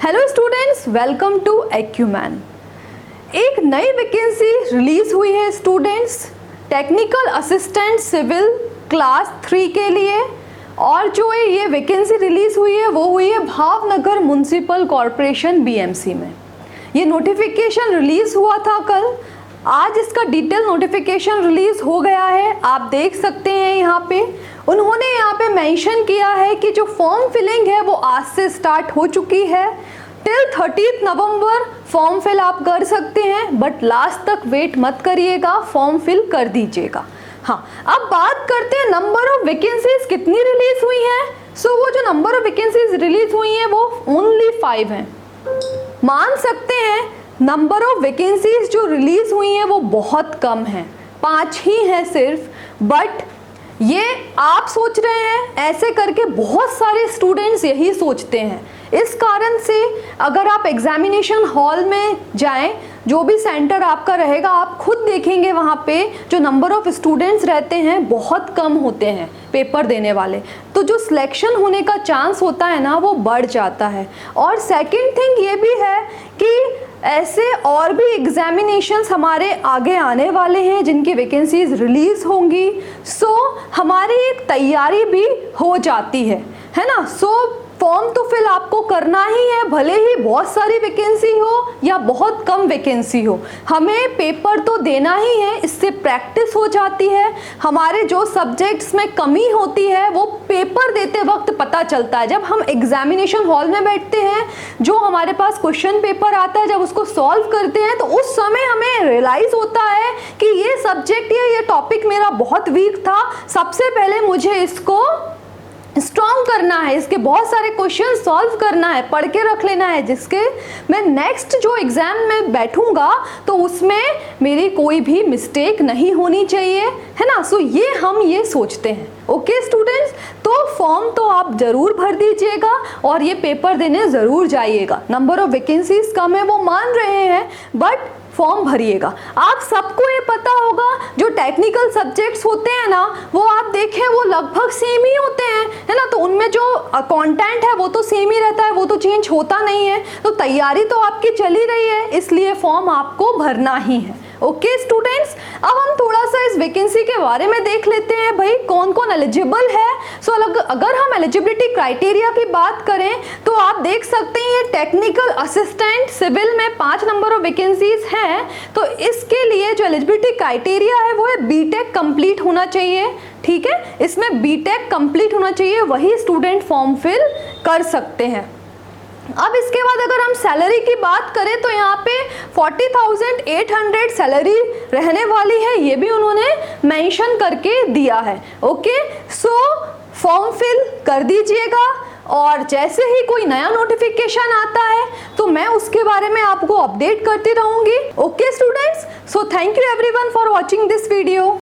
Hello students, welcome to Acumen. एक नई vacancy release हुई है students, technical assistant civil class 3 के लिए। और जो ये वैकेंसी रिलीज हुई है वो हुई है भावनगर म्युनिसिपल कॉरपोरेशन बीएमसी में। ये नोटिफिकेशन रिलीज हुआ था कल, आज इसका डिटेल नोटिफिकेशन रिलीज हो गया है। आप देख सकते हैं यहाँ पे उन्होंने यहाँ पे मेंशन किया है कि जो फॉर्म फिलिंग है वो आज से स्टार्ट हो चुकी है। टिल 30 नवंबर फॉर्म फिल आप कर सकते हैं, बट लास्ट तक वेट मत करिएगा, फॉर्म फिल कर दीजिएगा। हाँ, अब बात करते हैं नंबर ऑफ वैकेंसीज कितनी रिलीज हुई हैं। सो वो जो नंबर ऑफ वैकेंसीज रिलीज हुई हैं वो ओनली 5 हैं। मान सकते हैं नंबर ऑफ वैकेंसीज जो रिलीज हुई हैं वो बहुत कम हैं, 5 ही हैं सिर्फ। बट ये आप सोच रहे हैं, ऐसे करके बहुत सारे स्टूडेंट्स यही सोचते हैं। इस कारण से अगर आप एग्जामिनेशन हॉल में जाएं, जो भी सेंटर आपका रहेगा, आप खुद देखेंगे वहाँ पे जो नंबर ऑफ स्टूडेंट्स रहते हैं बहुत कम होते हैं पेपर देने वाले, तो जो सिलेक्शन होने का चांस होता है ना वो बढ़ जाता है। और सेकंड थिंग ये भी है कि ऐसे और भी एग्जामिनेशंस हमारे आगे आने वाले हैं जिनकी वैकेंसीज रिलीज होंगी। सो हमारी एक तैयारी भी हो जाती है ना। सो फॉर्म तो फिल आपको करना ही है, भले ही बहुत सारी वैकेंसी हो या बहुत कम वैकेंसी हो, हमें पेपर तो देना ही है। इससे प्रैक्टिस हो जाती है, हमारे जो सब्जेक्ट्स में कमी होती है वो पेपर देते वक्त पता चलता है। जब हम एग्जामिनेशन हॉल में बैठते हैं, जो हमारे पास क्वेश्चन पेपर आता है, जब उसको सॉल्व करते हैं तो उस समय हमें रियलाइज होता है कि ये सब्जेक्ट या ये टॉपिक मेरा बहुत वीक था, सबसे पहले मुझे इसको स्ट्रॉन्ग करना है, इसके बहुत सारे क्वेश्चन सॉल्व करना है, पढ़ के रख लेना है, जिसके मैं नेक्स्ट जो एग्जाम में बैठूंगा तो उसमें मेरी कोई भी मिस्टेक नहीं होनी चाहिए, है ना। सो हम ये सोचते हैं। ओके स्टूडेंट्स, तो फॉर्म तो आप जरूर भर दीजिएगा और ये पेपर देने ज़रूर जाइएगा। नंबर ऑफ वैकेंसीज कम है वो मान रहे हैं, बट फॉर्म भरिएगा। आप सबको ये पता होगा जो टेक्निकल सब्जेक्ट्स होते हैं ना, वो आप देखें वो लगभग सेम ही होते हैं, है ना। तो उनमें जो कंटेंट है वो तो सेम ही रहता है, वो तो चेंज होता नहीं है। तो तैयारी तो आपकी चली रही है, इसलिए फॉर्म आपको भरना ही है। ओके स्टूडेंट्स, अब हम थोड़ा सा इस वैकेंसी के बारे में देख लेते हैं, भाई कौन कौन एलिजिबल है। सो अगर हम एलिजिबिलिटी क्राइटेरिया की बात करें तो आप देख सकते हैं ये टेक्निकल असिस्टेंट सिविल में 5 नंबर ऑफ वैकेंसीज हैं। तो इसके लिए जो एलिजिबिलिटी क्राइटेरिया है वो है बीटेक कंप्लीट होना चाहिए। ठीक है, इसमें बीटेक कंप्लीट होना चाहिए, वही स्टूडेंट फॉर्म फिल कर सकते हैं। अब इसके बाद अगर हम सैलरी की बात करें तो यहाँ पे 40,800 सैलरी रहने वाली है, ये भी उन्होंने मेंशन करके दिया है। ओके, सो फॉर्म फिल कर दीजिएगा और जैसे ही कोई नया नोटिफिकेशन आता है तो मैं उसके बारे में आपको अपडेट करती रहूंगी। Okay students, so thank you everyone for watching this video.